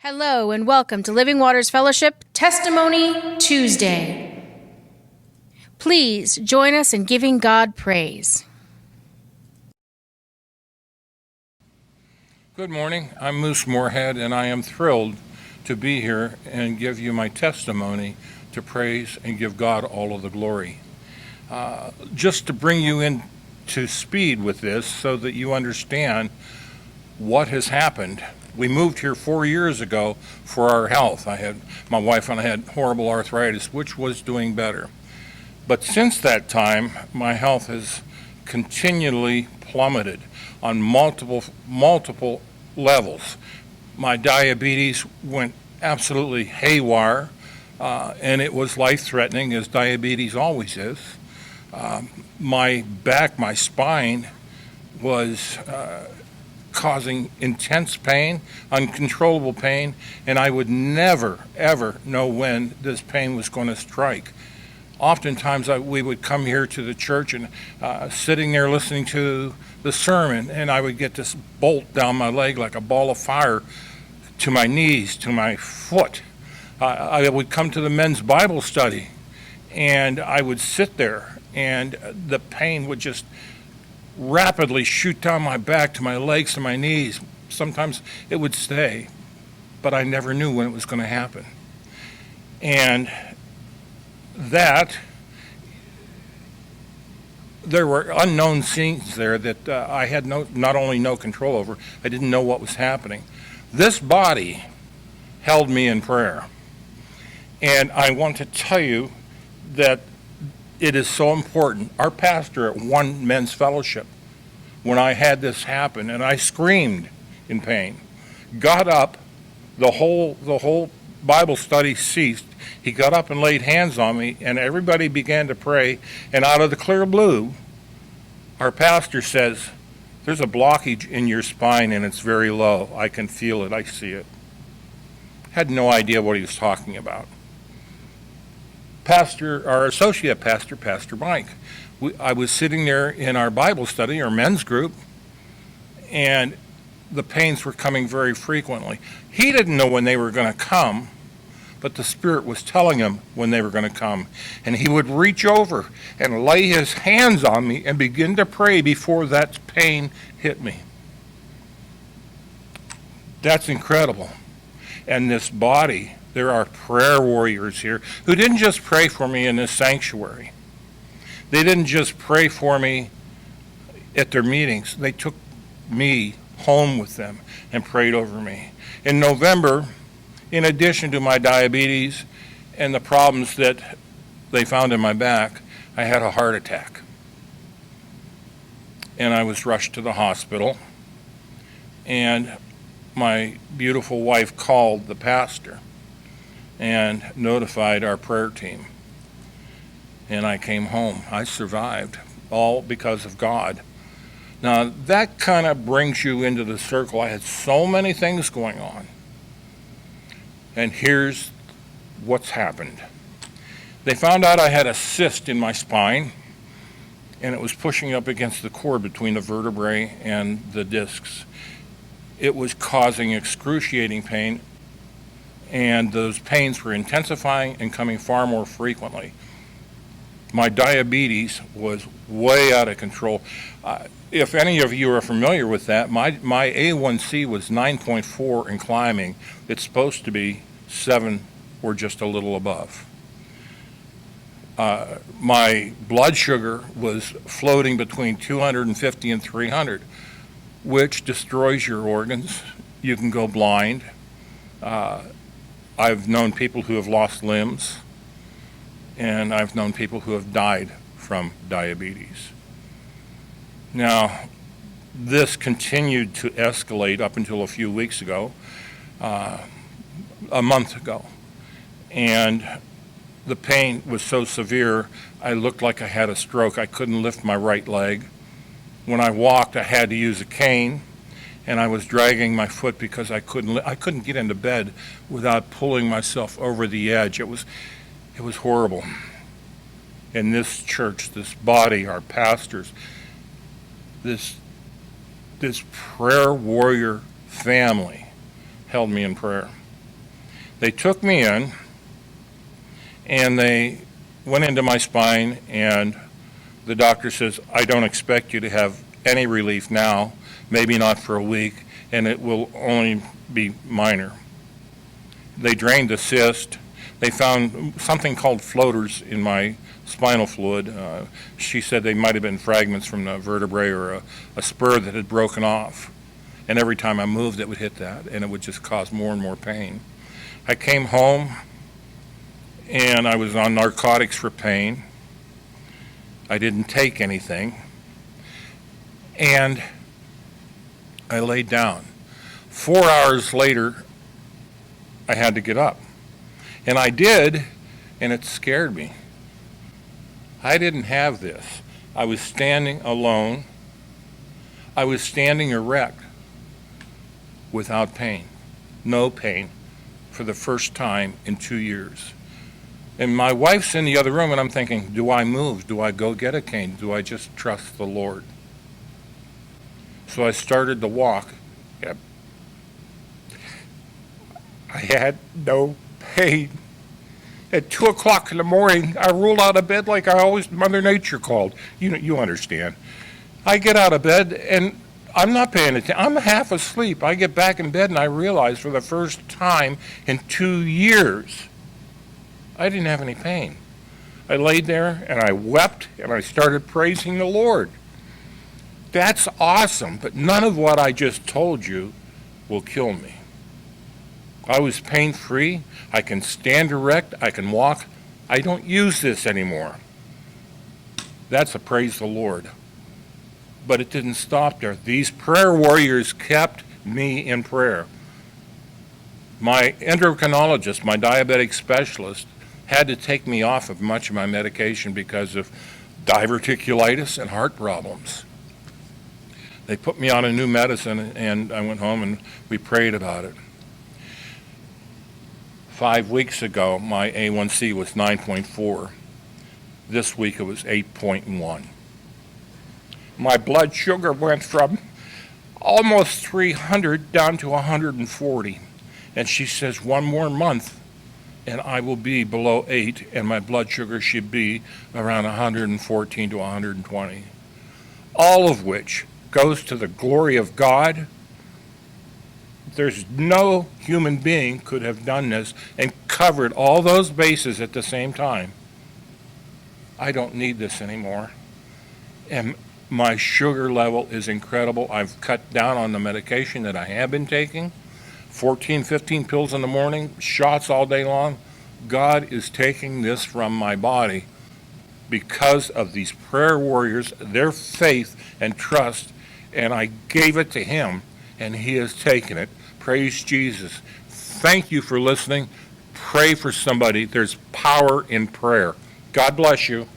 Hello and welcome to Living Waters Fellowship Testimony Tuesday. Please join us in giving God praise. Good morning. I'm Moose Moorhead, and I am thrilled to be here and give you my testimony to praise and give God all of the glory. Just to bring you into speed with this so that you understand what has happened. We moved here 4 years ago for our health. My wife and I had horrible arthritis, which was doing better. But since that time, my health has continually plummeted on multiple levels. My diabetes went absolutely haywire, and it was life-threatening, as diabetes always is. My back, my spine was causing intense pain, uncontrollable pain, and I would never, ever know when this pain was going to strike. Oftentimes we would come here to the church and sitting there listening to the sermon, and I would get this bolt down my leg like a ball of fire to my knees, to my foot. I would come to the men's Bible study, and I would sit there, and the pain would just rapidly shoot down my back to my legs to my knees. Sometimes it would stay, but I never knew when it was going to happen. And that, there were unknown scenes there that I had not only no control over, I didn't know what was happening. This body held me in prayer. And I want to tell you that it is so important. Our pastor at One Men's Fellowship, when I had this happen, and I screamed in pain, got up, the whole Bible study ceased. He got up and laid hands on me, and everybody began to pray, and out of the clear blue, our pastor says, "There's a blockage in your spine, and it's very low. I can feel it. I see it." Had no idea what he was talking about. Our associate pastor, Pastor Mike, I was sitting there in our Bible study, our men's group, and the pains were coming very frequently. He didn't know when they were going to come, but the Spirit was telling him when they were going to come. And he would reach over and lay his hands on me and begin to pray before that pain hit me. That's incredible. And this body, there are prayer warriors here who didn't just pray for me in this sanctuary. They didn't just pray for me at their meetings. They took me home with them and prayed over me. In November, in addition to my diabetes and the problems that they found in my back, I had a heart attack. And I was rushed to the hospital. And my beautiful wife called the pastor and notified our prayer team. And I came home. I survived, all because of God. Now, that kind of brings you into the circle. I had so many things going on. And here's what's happened. They found out I had a cyst in my spine, and it was pushing up against the cord between the vertebrae and the discs. It was causing excruciating pain, and those pains were intensifying and coming far more frequently. My diabetes was way out of control. If any of you are familiar with that, my A1C was 9.4 and climbing. It's supposed to be 7 or just a little above. My blood sugar was floating between 250 and 300, which destroys your organs. You can go blind. I've known people who have lost limbs, and I've known people who have died from diabetes. Now, this continued to escalate up until a few weeks ago, a month ago, and the pain was so severe, I looked like I had a stroke. I couldn't lift my right leg. When I walked, I had to use a cane, and I was dragging my foot because I couldn't get into bed without pulling myself over the edge. It was horrible. And this church, this body, our pastors, this prayer warrior family held me in prayer. They took me in, and they went into my spine, and the doctor says, I don't expect you to have any relief now, maybe not for a week, and it will only be minor. They drained the cyst. They found something called floaters in my spinal fluid. She said they might have been fragments from the vertebrae or a spur that had broken off. And every time I moved, it would hit that, and it would just cause more and more pain. I came home, and I was on narcotics for pain. I didn't take anything. And I laid down. 4 hours later, I had to get up. And I did, and it scared me. I didn't have this. I was standing alone. I was standing erect without pain. No pain for the first time in 2 years. And my wife's in the other room, and I'm thinking, do I move? Do I go get a cane? Do I just trust the Lord? So I started to walk. Yep. I had no pain. At 2 o'clock in the morning, I rolled out of bed like I always, Mother Nature called. You understand. I get out of bed, and I'm not paying attention. I'm half asleep. I get back in bed, and I realize for the first time in 2 years, I didn't have any pain. I laid there, and I wept, and I started praising the Lord. That's awesome, but none of what I just told you will kill me. I was pain-free. I can stand erect. I can walk. I don't use this anymore. That's a praise the Lord. But it didn't stop there. These prayer warriors kept me in prayer. My endocrinologist, my diabetic specialist, had to take me off of much of my medication because of diverticulitis and heart problems. They put me on a new medicine, and I went home and we prayed about it. 5 weeks ago, my A1C was 9.4. This week it was 8.1. My blood sugar went from almost 300 down to 140. And she says 1 more month and I will be below 8, and my blood sugar should be around 114 to 120. All of which goes to the glory of God. There's no human being could have done this and covered all those bases at the same time. I don't need this anymore. And my sugar level is incredible. I've cut down on the medication that I have been taking. 14, 15 pills in the morning, shots all day long. God is taking this from my body because of these prayer warriors, their faith and trust, and I gave it to Him, and He has taken it. Praise Jesus. Thank you for listening. Pray for somebody. There's power in prayer. God bless you.